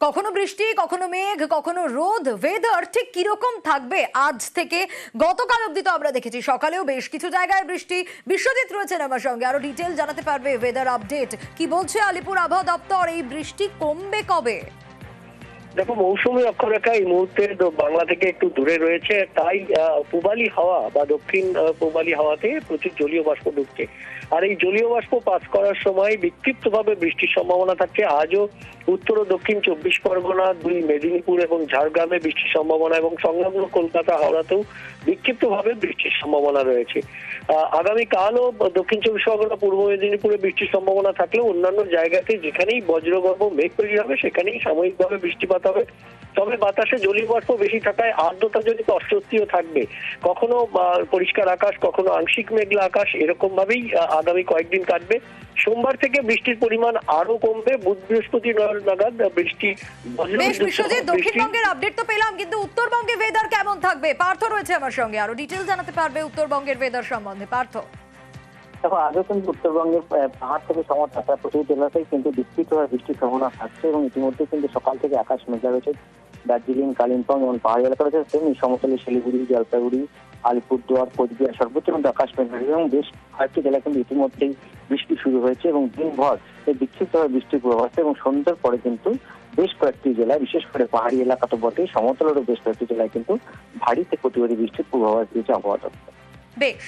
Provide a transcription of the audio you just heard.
কখনো বৃষ্টি, কখনো মেঘ, কখনো রোদ। ওয়েদার ঠিক কিরকম থাকবে আজ থেকে গতকাল অবধি তো আমরা দেখেছি সকালেও বেশ কিছু জায়গায় বৃষ্টি। বিশ্বজিৎ রয়েছেন আমার সঙ্গে, আরো ডিটেল জানাতে পারবে। ওয়েদার আপডেট কি বলছে আলিপুর আবহাওয়া দপ্তর, এই বৃষ্টি কমবে কবে? দেখো, মৌসুমী অক্ষরেখা এই মুহূর্তে বাংলা থেকে একটু দূরে রয়েছে, তাই পূবালি হাওয়া বা দক্ষিণ পূবালি হাওয়াতে প্রচুর জলীয় বাষ্প ঢুকছে। আর এই জলীয় বাষ্প পাস করার সময় বিক্ষিপ্তভাবে বৃষ্টির সম্ভাবনা থাকছে। আজও উত্তর ও দক্ষিণ 24 পরগনা, 2 মেদিনীপুর এবং ঝাড়গ্রামে বৃষ্টির সম্ভাবনা, এবং সংলগ্ন কলকাতা, হাওড়াতেও বিক্ষিপ্তভাবে বৃষ্টির সম্ভাবনা রয়েছে। আগামীকালও দক্ষিণ 24 পরগনা, পূর্ব মেদিনীপুরে বৃষ্টির সম্ভাবনা থাকলেও অন্যান্য জায়গাতে যেখানেই বজ্রগর্ভ মেঘ তৈরি হবে সেখানেই সাময়িকভাবে বৃষ্টিপাত হবে। তবে বাতাসে জলীয় বাষ্প বেশি থাকায় আর্দ্রতা জনিত অস্বস্তিও থাকবে। কখনো পরিষ্কার আকাশ, কখনো আংশিক মেঘলা আকাশ, এরকম ভাবেই আগামী কয়েকদিন কাটবে। সোমবার থেকে বৃষ্টির পরিমাণ আরো কমবে। বুধ বৃহস্পতি নাগাদ বৃষ্টি। বেশ বিশ্বজিৎ, দক্ষিণবঙ্গের আপডেট তো পেলাম, কিন্তু উত্তরবঙ্গে ওয়েদার কেমন থাকবে? পার্থ রয়েছে আমার সঙ্গে, আরো ডিটেল জানাতে পারবে উত্তরবঙ্গের ওয়েদার সম্বন্ধে। পার্থ, দেখো, আজও কিন্তু উত্তরবঙ্গের পাহাড় থেকে সমতল প্রচুর জেলাতেই কিন্তু বিস্তৃতভাবে বৃষ্টির সম্ভাবনা থাকছে, এবং ইতিমধ্যে কিন্তু সকাল থেকে আকাশ মেঘলা রয়েছে। দার্জিলিং, কালিম্পং এবং পাহাড়ি এলাকা রয়েছে, তেমনি সমতলে শিলিগুড়ি, জলপাইগুড়ি, আলিপুরদুয়ার, কোচবিহার সর্বোচ্চ কিন্তু আকাশ মেঘলা রয়েছে, এবং বেশ কয়েকটি জেলা কিন্তু ইতিমধ্যেই বৃষ্টি শুরু হয়েছে, এবং দিনভর এই বিক্ষিপ্তভাবে বৃষ্টির পূর্বাভাস। এবং সন্ধ্যার পরে কিন্তু বেশ কয়েকটি জেলায়, বিশেষ করে পাহাড়ি এলাকা তো বটেই, সমতলেরও বেশ কয়েকটি জেলায় কিন্তু ভারী থেকে অতি ভারী বৃষ্টির পূর্বাভাস দিয়েছে আবহাওয়া দপ্তর। বেশ।